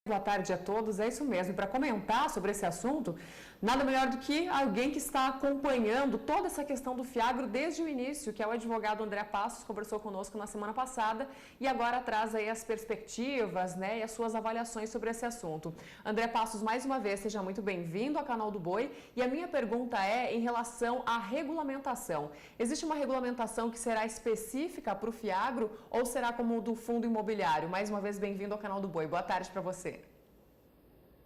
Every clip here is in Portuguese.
Boa tarde a todos, é isso mesmo. Para comentar sobre esse assunto, nada melhor do que alguém que está acompanhando toda essa questão do Fiagro desde o início, que é o advogado André Passos, conversou conosco na semana passada e agora traz aí as perspectivas, e as suas avaliações sobre esse assunto. André Passos, mais uma vez, seja muito bem-vindo ao Canal do Boi e a minha pergunta é em relação à regulamentação. Existe uma regulamentação que será específica para o Fiagro ou será como o do fundo imobiliário? Mais uma vez, bem-vindo ao Canal do Boi. Boa tarde para você.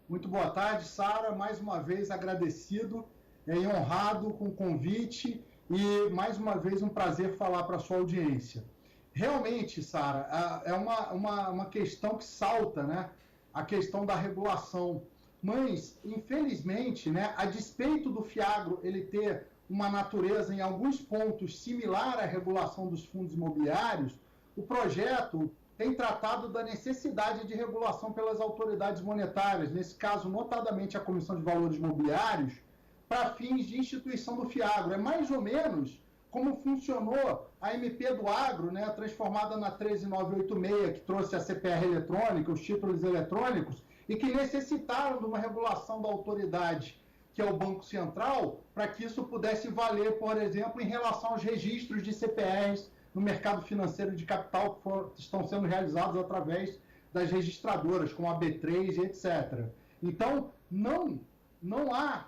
Muito boa tarde, Sara. Mais uma vez agradecido e honrado com o convite e mais uma vez um prazer falar para a sua audiência. Realmente, Sara, é uma questão que salta, a questão da regulação. Mas, infelizmente, a despeito do Fiagro ele ter uma natureza em alguns pontos similar à regulação dos fundos imobiliários, o projeto tem tratado da necessidade de regulação pelas autoridades monetárias, nesse caso, notadamente a Comissão de Valores Mobiliários, para fins de instituição do Fiagro. É mais ou menos como funcionou a MP do Agro, transformada na 13986, que trouxe a CPR eletrônica, os títulos eletrônicos, e que necessitaram de uma regulação da autoridade, que é o Banco Central, para que isso pudesse valer, por exemplo, em relação aos registros de CPRs no mercado financeiro de capital que estão sendo realizados através das registradoras, como a B3 e etc. Então, não há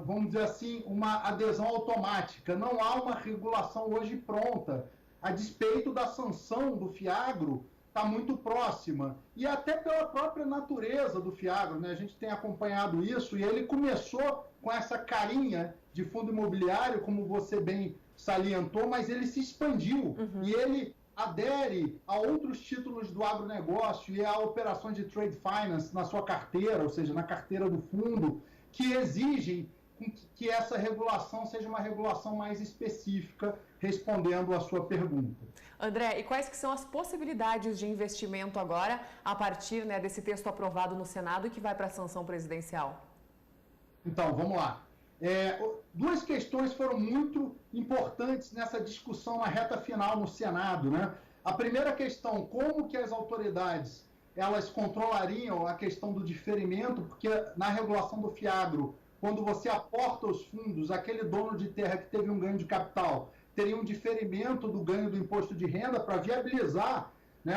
vamos dizer assim, uma adesão automática, não há uma regulação hoje pronta, a despeito da sanção do Fiagro está muito próxima, e até pela própria natureza do Fiagro, a gente tem acompanhado isso, e ele começou com essa carinha de fundo imobiliário, como você bem salientou, mas ele se expandiu e ele adere a outros títulos do agronegócio e a operações de trade finance na sua carteira, ou seja, na carteira do fundo, que exigem que essa regulação seja uma regulação mais específica, respondendo à sua pergunta. André, e quais que são as possibilidades de investimento agora, a partir desse texto aprovado no Senado e que vai para a sanção presidencial? Então, vamos lá. Duas questões foram muito importantes nessa discussão na reta final no Senado, A primeira questão, como que as autoridades elas controlariam a questão do diferimento, porque na regulação do Fiagro, quando você aporta os fundos, aquele dono de terra que teve um ganho de capital teria um diferimento do ganho do imposto de renda para viabilizar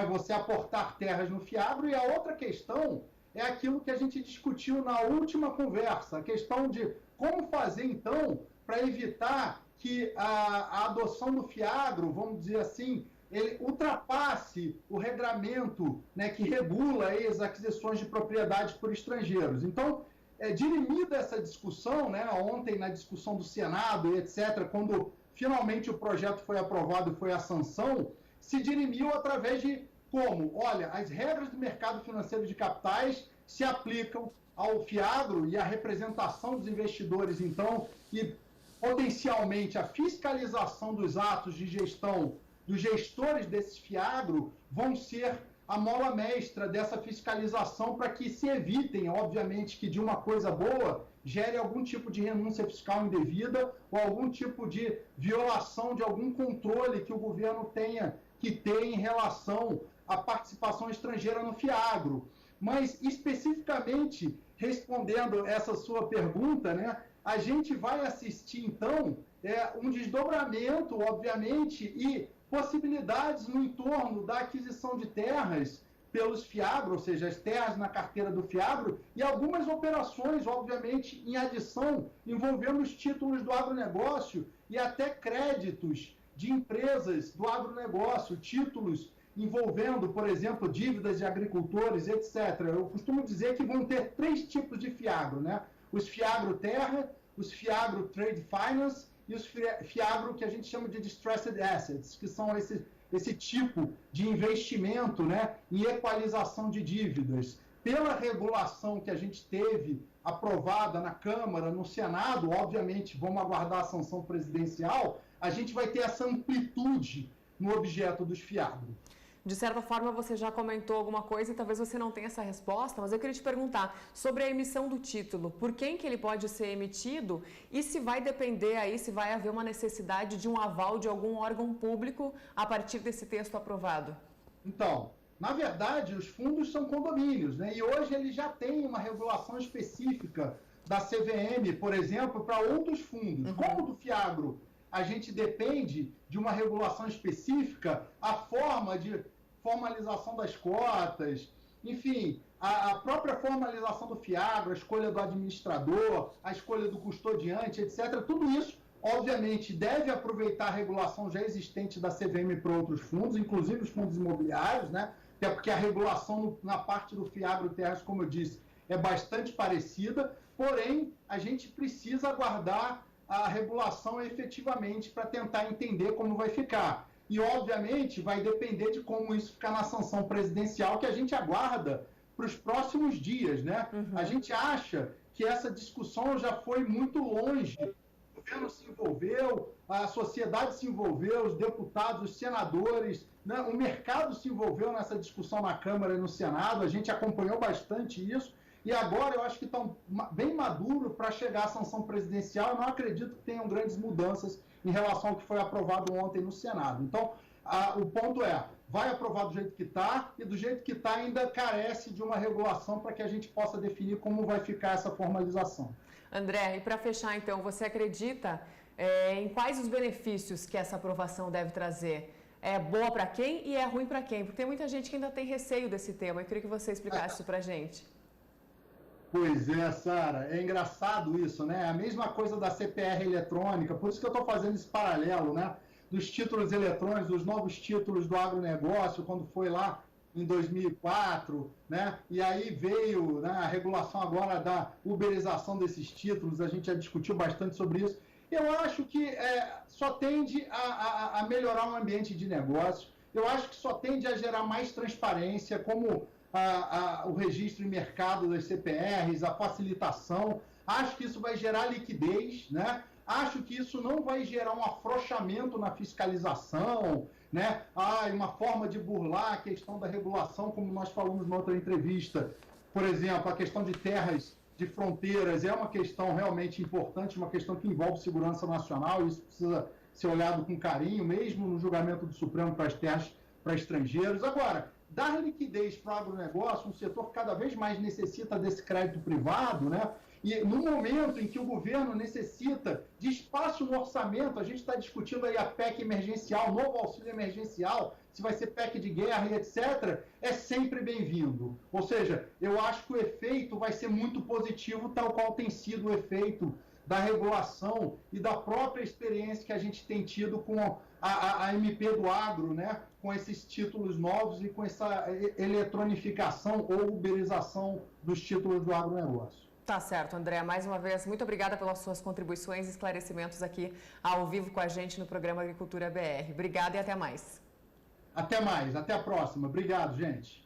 você aportar terras no Fiagro. E a outra questão é aquilo que a gente discutiu na última conversa, a questão de como fazer, então, para evitar que a adoção do Fiagro, vamos dizer assim, ele ultrapasse o regramento que regula as aquisições de propriedades por estrangeiros. Então, dirimida essa discussão, ontem na discussão do Senado, etc., quando finalmente o projeto foi aprovado e foi a sanção, se dirimiu através de como? Olha, as regras do mercado financeiro de capitais se aplicam ao Fiagro e à representação dos investidores, então, e potencialmente a fiscalização dos atos de gestão dos gestores desses Fiagro vão ser a mola mestra dessa fiscalização para que se evitem, obviamente, que de uma coisa boa gere algum tipo de renúncia fiscal indevida ou algum tipo de violação de algum controle que o governo tenha que ter em relação à participação estrangeira no Fiagro. Mas, especificamente, respondendo essa sua pergunta, a gente vai assistir, então, um desdobramento, obviamente, e possibilidades no entorno da aquisição de terras pelos Fiagro, ou seja, as terras na carteira do Fiagro, e algumas operações, obviamente, em adição, envolvendo os títulos do agronegócio e até créditos de empresas do agronegócio, títulos envolvendo, por exemplo, dívidas de agricultores, etc. Eu costumo dizer que vão ter 3 tipos de Fiagro, Os Fiagro Terra, os Fiagro Trade Finance e os Fiagro que a gente chama de Distressed Assets, que são esse tipo de investimento em equalização de dívidas. Pela regulação que a gente teve aprovada na Câmara, no Senado, obviamente vamos aguardar a sanção presidencial, a gente vai ter essa amplitude no objeto dos Fiagro. De certa forma, você já comentou alguma coisa e talvez você não tenha essa resposta, mas eu queria te perguntar sobre a emissão do título. Por quem que ele pode ser emitido e se vai depender aí, se vai haver uma necessidade de um aval de algum órgão público a partir desse texto aprovado? Então, Na verdade, os fundos são condomínios, né? E hoje eles já têm uma regulação específica da CVM, por exemplo, para outros fundos. Como do Fiagro a gente depende de uma regulação específica, a forma de formalização das cotas, enfim, a própria formalização do Fiagro, a escolha do administrador, a escolha do custodiante, etc., tudo isso, obviamente, deve aproveitar a regulação já existente da CVM para outros fundos, inclusive os fundos imobiliários, né? Até porque a regulação na parte do Fiagro Terras, como eu disse, é bastante parecida, porém, a gente precisa aguardar a regulação efetivamente para tentar entender como vai ficar. E, obviamente, vai depender de como isso ficar na sanção presidencial, que a gente aguarda para os próximos dias, né? A gente acha que essa discussão já foi muito longe. O governo se envolveu, a sociedade se envolveu, os deputados, os senadores, né? O mercado se envolveu nessa discussão na Câmara e no Senado, a gente acompanhou bastante isso. E agora eu acho que estão bem maduros para chegar à sanção presidencial. Eu não acredito que tenham grandes mudanças em relação ao que foi aprovado ontem no Senado. Então, o ponto é, vai aprovar do jeito que está, e do jeito que está ainda carece de uma regulação para que a gente possa definir como vai ficar essa formalização. André, e para fechar então, você acredita em quais os benefícios que essa aprovação deve trazer? É boa para quem e é ruim para quem? Porque tem muita gente que ainda tem receio desse tema. Eu queria que você explicasse isso para a gente. Pois é, Sara, é engraçado isso, né? A mesma coisa da CPR eletrônica, por isso que eu estou fazendo esse paralelo, né? Dos títulos eletrônicos, dos novos títulos do agronegócio, quando foi lá em 2004, né? E aí veio, né, a regulação agora da uberização desses títulos, a gente já discutiu bastante sobre isso. Eu acho que só tende a melhorar o ambiente de negócio, eu acho que só tende a gerar mais transparência, como o registro em mercado das CPRs, a facilitação. Acho que isso vai gerar liquidez, né? Acho que isso não vai gerar um afrouxamento na fiscalização, né? Uma forma de burlar a questão da regulação, como nós falamos na outra entrevista. Por exemplo, a questão de terras de fronteiras é uma questão realmente importante, uma questão que envolve segurança nacional, e isso precisa ser olhado com carinho, mesmo no julgamento do Supremo para as terras para estrangeiros. Agora, dar liquidez para o agronegócio, um setor que cada vez mais necessita desse crédito privado, né? E no momento em que o governo necessita de espaço no orçamento, a gente está discutindo aí a PEC emergencial, novo auxílio emergencial, se vai ser PEC de guerra e etc., é sempre bem-vindo. Ou seja, eu acho que o efeito vai ser muito positivo, tal qual tem sido o efeito da regulação e da própria experiência que a gente tem tido com a MP do agro, né? Com esses títulos novos e com essa eletronificação ou uberização dos títulos do agronegócio. Tá certo, André. Mais uma vez, muito obrigada pelas suas contribuições e esclarecimentos aqui ao vivo com a gente no programa Agricultura BR. Obrigada e até mais. Até mais, até a próxima. Obrigado, gente.